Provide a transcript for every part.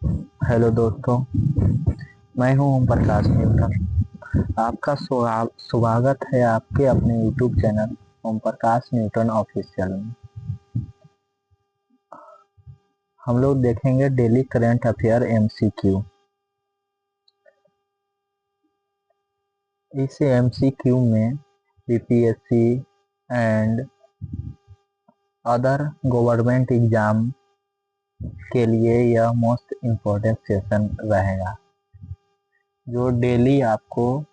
Hello दोस्तों, मैं हूं ओम प्रकाश न्यूटन। आपका स्वागत है आपके अपने YouTube channel Om Prakash Newton official में। हम लोग देखेंगे डेली करंट अफेयर एमसीक्यू। इस एमसीक्यू में UPSC and other government exam के लिए यह मोस्ट इम्पोर्टेंट सेशन रहेगा, जो डेली आपको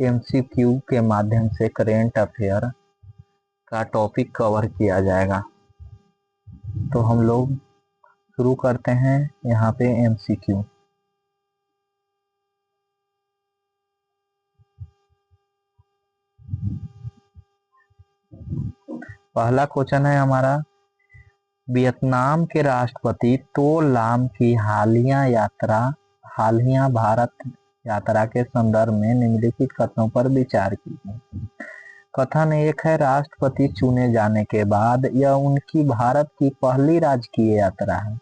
एमसीक्यू के माध्यम से करेंट अफेयर का टॉपिक कवर किया जाएगा। तो हम लोग शुरू करते हैं यहाँ पे एमसीक्यू। पहला क्वेश्चन है हमारा, वियतनाम के राष्ट्रपति तो लाम की हालिया भारत यात्रा के संदर्भ में निम्नलिखित कथनों पर विचार कीजिए। कथन 1 है, राष्ट्रपति चुने जाने के बाद यह उनकी भारत की पहली राजकीय यात्रा है।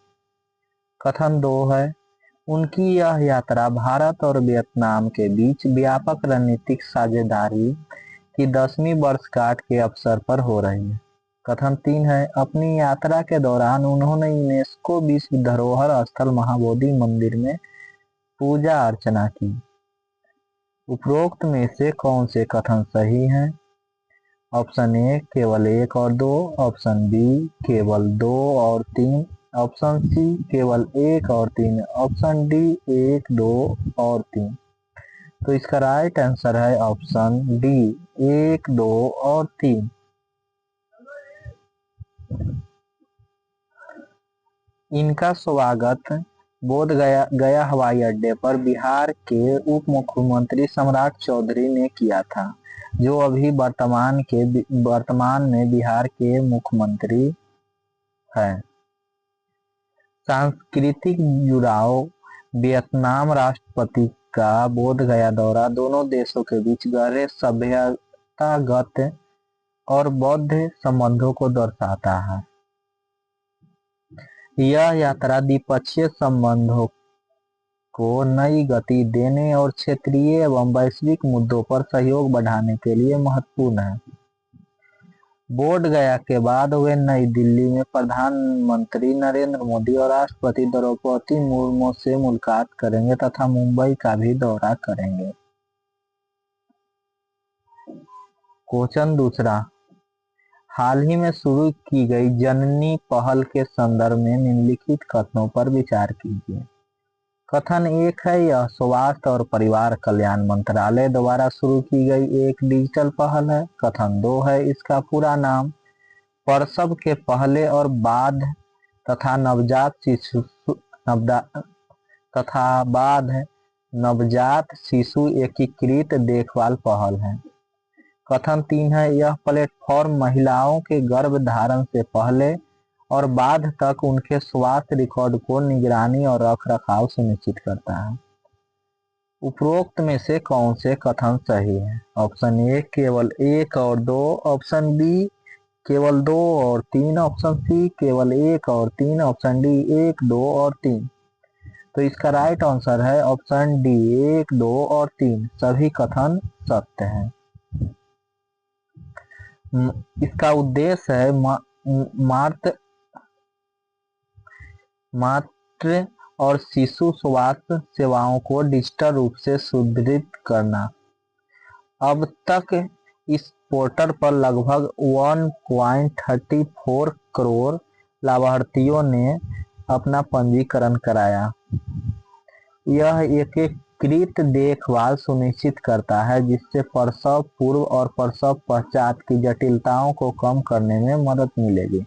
कथन 2 है, उनकी यह यात्रा भारत और वियतनाम के बीच व्यापक रणनीतिक साझेदारी की 10वीं वर्षगांठ के अवसर पर हो रही है। कथन 3 है, अपनी यात्रा के दौरान उन्होंने यूनेस्को विश्व धरोहर स्थल महाबोधि मंदिर में पूजा अर्चना की। उपरोक्त में से कौन से कथन सही हैं? ऑप्शन ए केवल 1 और 2, ऑप्शन बी केवल 2 और 3, ऑप्शन सी केवल 1 और 3, ऑप्शन डी 1, 2 और 3। तो इसका राइट आंसर है ऑप्शन डी 1, 2 और 3। इनका स्वागत बोध गया हवाई अड्डे पर बिहार के उप मुख्यमंत्री सम्राट चौधरी ने किया था, जो अभी वर्तमान में बिहार के मुख्यमंत्री हैं। सांस्कृतिक जुड़ाव, वियतनाम राष्ट्रपति का बोध गया दौरा दोनों देशों के बीच गहरे सभ्यतागत और बौद्ध संबंधों को दर्शाता है। यह यात्रा द्विपक्षीय संबंधों को नई गति देने और क्षेत्रीय एवं वैश्विक मुद्दों पर सहयोग बढ़ाने के लिए महत्वपूर्ण है। बोध गया के बाद वे नई दिल्ली में प्रधानमंत्री नरेंद्र मोदी और राष्ट्रपति द्रौपदी मुर्मू से मुलाकात करेंगे तथा मुंबई का भी दौरा करेंगे। क्वेश्चन दूसरा, हाल ही में शुरू की गई जननी पहल के संदर्भ में निम्नलिखित कथनों पर विचार कीजिए। कथन 1 है, यह स्वास्थ्य और परिवार कल्याण मंत्रालय द्वारा शुरू की गई एक डिजिटल पहल है। कथन 2 है, इसका पूरा नाम प्रसव के पहले और बाद तथा नवजात शिशु एकीकृत देखभाल पहल है। कथन 3 है, यह प्लेटफॉर्म महिलाओं के गर्भ धारण से पहले और बाद तक उनके स्वास्थ्य रिकॉर्ड को निगरानी और रखरखाव सुनिश्चित करता है। उपरोक्त में से कौन से कथन सही है? ऑप्शन ए केवल 1 और 2, ऑप्शन बी केवल 2 और 3, ऑप्शन सी केवल 1 और 3, ऑप्शन डी 1, 2 और 3। तो इसका राइट आंसर है ऑप्शन डी 1, 2 और 3 सभी कथन सत्य हैं। इसका उद्देश्य है मातृ और शिशु स्वास्थ्य सेवाओं को डिजिटल रूप से सुदृढ़ करना। अब तक इस पोर्टल पर लगभग 1.34 करोड़ लाभार्थियों ने अपना पंजीकरण कराया। यह एकीकृत देखभाल सुनिश्चित करता है, जिससे प्रसव पूर्व और प्रसव पश्चात की जटिलताओं को कम करने में मदद मिलेगी।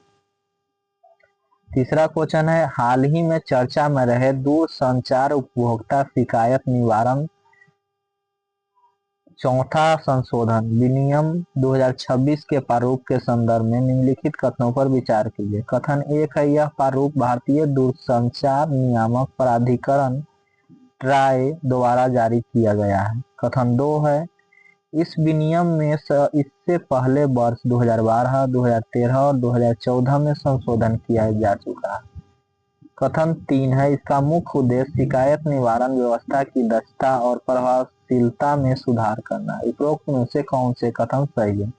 तीसरा क्वेश्चन है, हाल ही में चर्चा में रहे दूरसंचार उपभोक्ता शिकायत निवारण चौथा संशोधन विनियम 2026 के प्रारूप के संदर्भ में निम्नलिखित कथनों पर विचार कीजिए। कथन 1 है, यह प्रारूप भारतीय दूरसंचार नियामक प्राधिकरण ट्राई द्वारा जारी किया गया है। कथन 2 है, इस विनियम में इससे पहले वर्ष 2012, 2013 और 2014 में संशोधन किया जा चुका है। कथन 3 है, इसका मुख्य उद्देश्य शिकायत निवारण व्यवस्था की दक्षता और प्रभावशीलता में सुधार करना। उपरोक्त में से कौन से कथन सही है?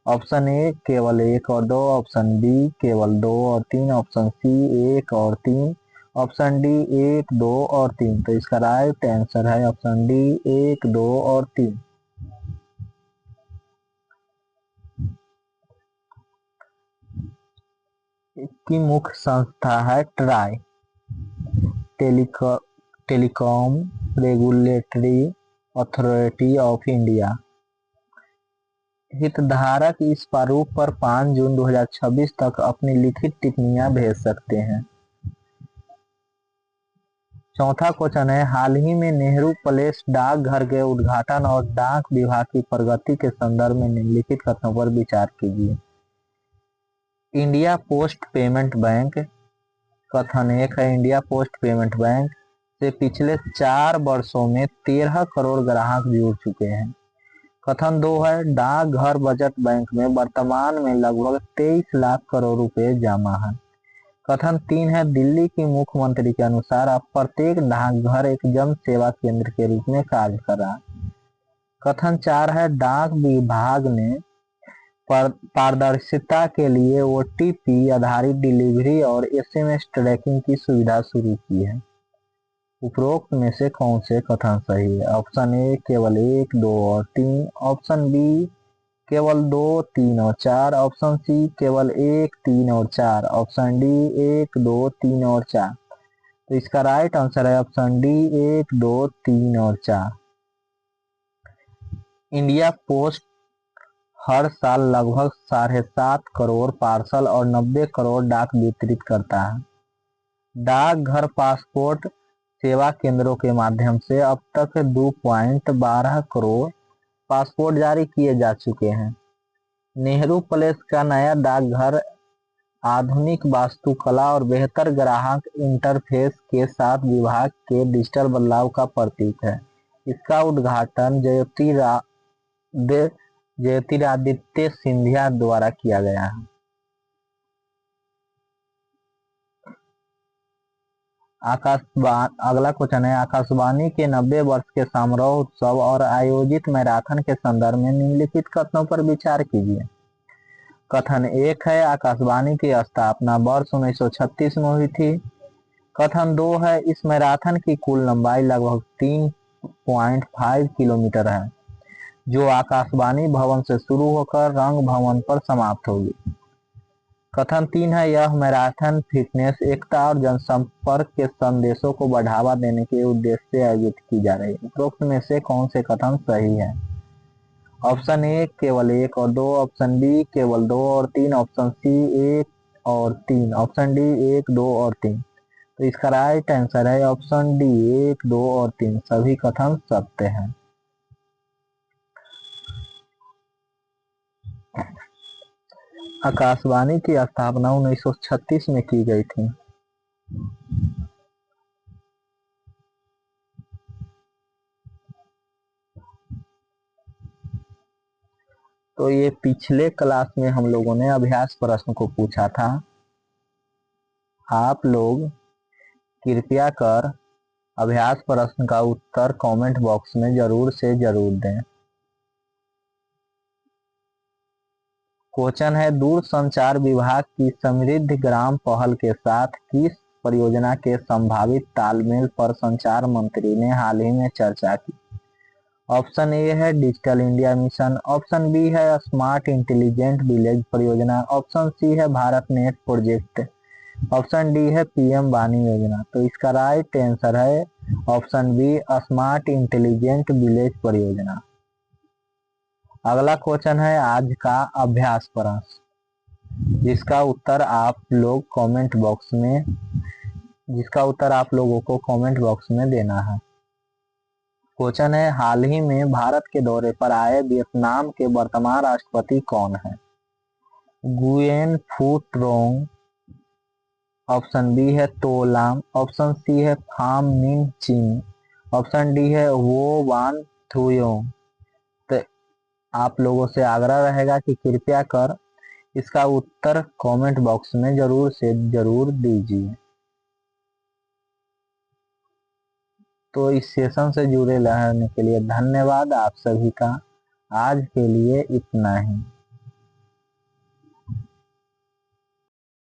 ऑप्शन ए केवल 1 और 2, ऑप्शन बी केवल 2 और 3, ऑप्शन सी 1 और 3, ऑप्शन डी 1, 2 और 3। तो इसका राइट आंसर है ऑप्शन डी 1, 2 और 3। इसकी मुख्य संस्था है try, telecom regulatory authority of India. हितधारक इस प्रारूप पर 5 जून 2026 तक अपनी लिखित टिप्पणियां भेज सकते हैं। चौथा क्वेश्चन है, हाल ही में नेहरू प्लेस डाकघर के उद्घाटन और डाक विभाग की प्रगति के संदर्भ में निम्नलिखित कथनों पर विचार कीजिए। इंडिया पोस्ट पेमेंट बैंक, कथन 1 है, इंडिया पोस्ट पेमेंट बैंक से पिछले 4 वर्षों में 13 करोड़ ग्राहक जुड़ चुके हैं। कथन 2 है, डाकघर बचत बैंक में वर्तमान में लगभग 23 लाख करोड़ रुपए जमा है। कथन 3 है, दिल्ली की मुख्यमंत्री के अनुसार अब प्रत्येक डाकघर एक जन सेवा केंद्र के रूप में कार्य कर रहा है। कथन 4 है, डाक विभाग ने पारदर्शिता के लिए ओटीपी आधारित डिलीवरी और एसएमएस ट्रैकिंग की सुविधा शुरू की है। उपरोक्त में से कौन से कथन सही है? ऑप्शन ए केवल 1, 2 और 3, ऑप्शन बी केवल 2, 3 और 4, ऑप्शन सी केवल 1, 3 और 4, ऑप्शन डी 1, 2, 3 और 4। तो इसका राइट आंसर है ऑप्शन डी 1, 2, 3 और 4। इंडिया पोस्ट हर साल लगभग 7.5 करोड़ पार्सल और 90 करोड़ डाक वितरित करता है। डाकघर पासपोर्ट सेवा केंद्रों के माध्यम से अब तक 2.12 करोड़ पासपोर्ट जारी किए जा चुके हैं। नेहरू प्लेस का नया डाकघर आधुनिक वास्तुकला और बेहतर ग्राहक इंटरफेस के साथ विभाग के डिजिटल बदलाव का प्रतीक है। इसका उद्घाटन ज्योतिरादित्य सिंधिया द्वारा किया गया है। अगला क्वेश्चन है, आकाशवाणी के 90 वर्ष के समारोह उत्सव और आयोजित मैराथन के संदर्भ में निम्नलिखित कथनों पर विचार कीजिए। कथन 1 है, आकाशवाणी की स्थापना वर्ष 1936 में हुई थी। कथन 2 है, इस मैराथन की कुल लंबाई लगभग 3.5 किलोमीटर है, जो आकाशवाणी भवन से शुरू होकर रंग भवन पर समाप्त होगी। कथन 3 है, यह मैराथन फिटनेस, एकता और जनसंपर्क के संदेशों को बढ़ावा देने के उद्देश्य से आयोजित की जा रही है। उपरोक्त में से कौन से कथन सही है? ऑप्शन ए केवल 1 और 2, ऑप्शन बी केवल 2 और 3, ऑप्शन सी 1 और 3, ऑप्शन डी 1, 2 और 3। तो इसका राइट आंसर है ऑप्शन डी 1, 2 और 3, सभी कथन सत्य हैं। आकाशवाणी की स्थापना 1936 में की गई थी। तो ये पिछले क्लास में हम लोगों ने अभ्यास प्रश्न को पूछा था। आप लोग कृपया कर अभ्यास प्रश्न का उत्तर कमेंट बॉक्स में जरूर से जरूर दें। क्वेश्चन है, दूरसंचार विभाग की समृद्ध ग्राम पहल के साथ किस परियोजना के संभावित तालमेल पर संचार मंत्री ने हाल ही में चर्चा की? ऑप्शन ए है digital India mission, option B है स्मार्ट इंटेलिजेंट विलेज परियोजना, ऑप्शन सी है Bharat net project, option D है पीएम वाणी योजना। तो इसका राइट आंसर है option B smart intelligent village परियोजना। अगला क्वेश्चन है आज का अभ्यास प्रश्न, जिसका उत्तर आप लोग कमेंट बॉक्स में आप लोगों को कमेंट बॉक्स में देना है। क्वेश्चन है, हाल ही में भारत के दौरे पर आए वियतनाम के वर्तमान राष्ट्रपति कौन है? गुयेन फू ट्रोंग, ऑप्शन बी है तो लाम, ऑप्शन सी है फाम मिंग चिन, ऑप्शन डी है वो वान थुयोंग। तो आप लोगों से आग्रह रहेगा कि कृपया कर इसका उत्तर कमेंट बॉक्स में जरूर से जरूर दीजिए। तो इस सेशन से जुड़े रहने के लिए धन्यवाद आप सभी का। आज के लिए इतना ही।